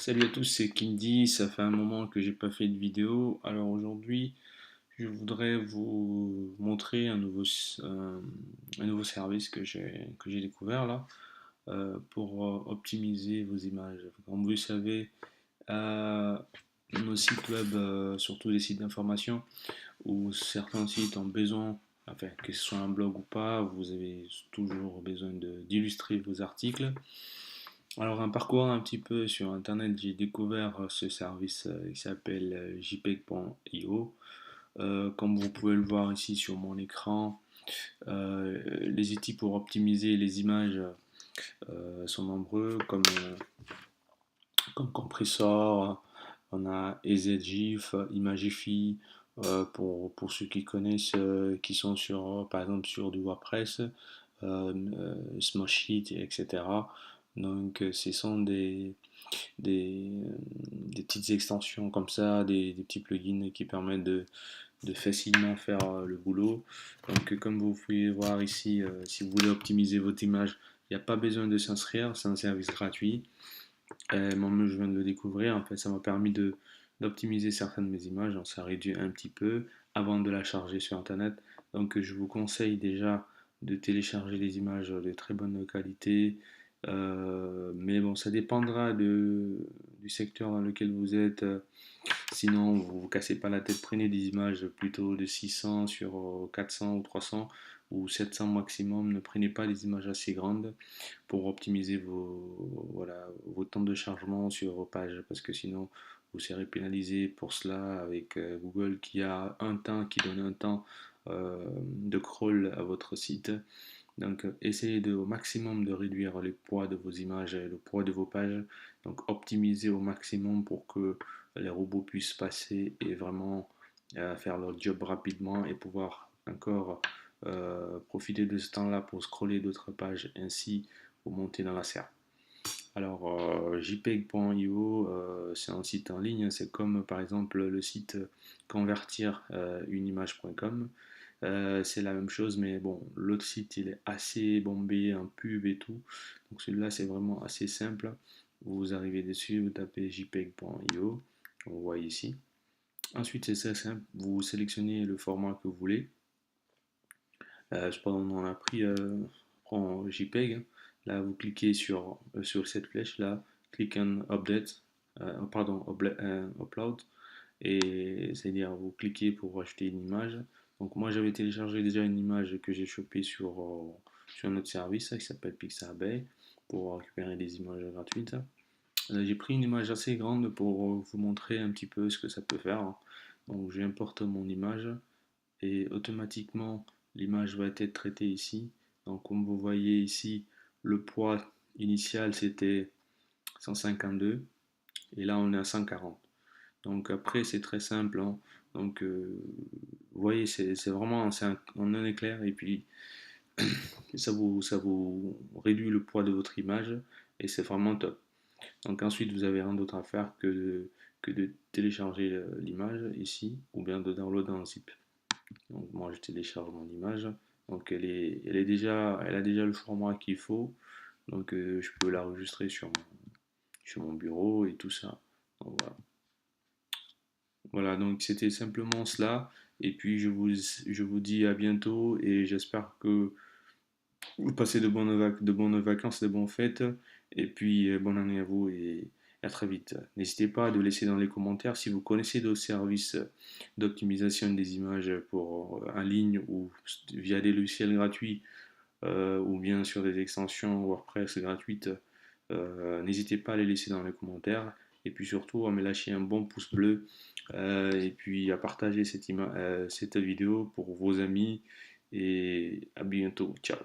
Salut à tous, c'est Kindy. Ça fait un moment que j'ai pas fait de vidéo. Alors aujourd'hui, je voudrais vous montrer un nouveau service que j'ai découvert là pour optimiser vos images. Comme vous le savez, euh, nos sites web, surtout des sites d'information, ou certains sites ont besoin, enfin que ce soit un blog ou pas, vous avez toujours besoin d'illustrer vos articles. Alors, en parcourant un petit peu sur Internet, j'ai découvert ce service qui s'appelle jpeg.io. Comme vous pouvez le voir ici sur mon écran, les outils pour optimiser les images sont nombreux, comme Compressor, on a EZGIF, Imagify, pour ceux qui connaissent, qui sont sur, par exemple, sur du WordPress, Smasheet, etc. Donc, ce sont des, des petites extensions comme ça, des petits plugins qui permettent de facilement faire le boulot. Donc, comme vous pouvez voir ici, si vous voulez optimiser votre image, il n'y a pas besoin de s'inscrire, c'est un service gratuit. Moi, je viens de le découvrir. En fait, ça m'a permis d'optimiser certaines de mes images. Donc, ça réduit un petit peu avant de la charger sur Internet. Donc, je vous conseille déjà de télécharger des images de très bonne qualité. Mais bon, ça dépendra du secteur dans lequel vous êtes. Sinon, vous ne vous cassez pas la tête. Prenez des images plutôt de 600 sur 400 ou 300 ou 700 maximum. Ne prenez pas des images assez grandes pour optimiser voilà, vos temps de chargement sur vos pages, parce que sinon vous serez pénalisé pour cela avec Google qui donne un temps de crawl à votre site. Donc essayez au maximum de réduire le poids de vos images et le poids de vos pages. Donc optimisez au maximum pour que les robots puissent passer et vraiment faire leur job rapidement et pouvoir encore profiter de ce temps-là pour scroller d'autres pages, ainsi vous monter dans la serre. Alors, jpeg.io, c'est un site en ligne, c'est comme par exemple le site convertiruneimage.com. C'est la même chose, mais bon, l'autre site il est assez bombé en pub et tout. Donc celui-là c'est vraiment assez simple. Vous arrivez dessus, vous tapez jpeg.io, on voit ici. Ensuite, c'est très simple, vous sélectionnez le format que vous voulez. Je pense qu'on a pris en JPEG. Là, vous cliquez sur cette flèche là, click on update, upload, et c'est-à-dire vous cliquez pour acheter une image. Donc moi j'avais téléchargé déjà une image que j'ai chopée sur un autre service qui s'appelle Pixabay pour récupérer des images gratuites. Là, j'ai pris une image assez grande pour vous montrer un petit peu ce que ça peut faire. Donc j'importe mon image et automatiquement l'image va être traitée ici. Donc comme vous voyez ici, le poids initial c'était 152 et là on est à 140. Donc après c'est très simple, hein. Donc vous voyez c'est vraiment en un éclair et puis ça vous réduit le poids de votre image et c'est vraiment top. Donc ensuite vous avez rien d'autre à faire que de télécharger l'image ici ou bien de downloader un zip. Donc moi je télécharge mon image. Donc elle a déjà le format qu'il faut. Donc je peux l'enregistrer sur mon bureau et tout ça. Donc, voilà. Voilà, donc c'était simplement cela. Et puis je vous dis à bientôt et j'espère que vous passez de bonnes vacances, de bonnes fêtes. Et puis bonne année à vous et à très vite. N'hésitez pas à de laisser dans les commentaires si vous connaissez d'autres services d'optimisation des images pour en ligne ou via des logiciels gratuits ou bien sur des extensions WordPress gratuites. N'hésitez pas à les laisser dans les commentaires et puis surtout à me lâcher un bon pouce bleu et puis à partager cette vidéo pour vos amis et à bientôt. Ciao.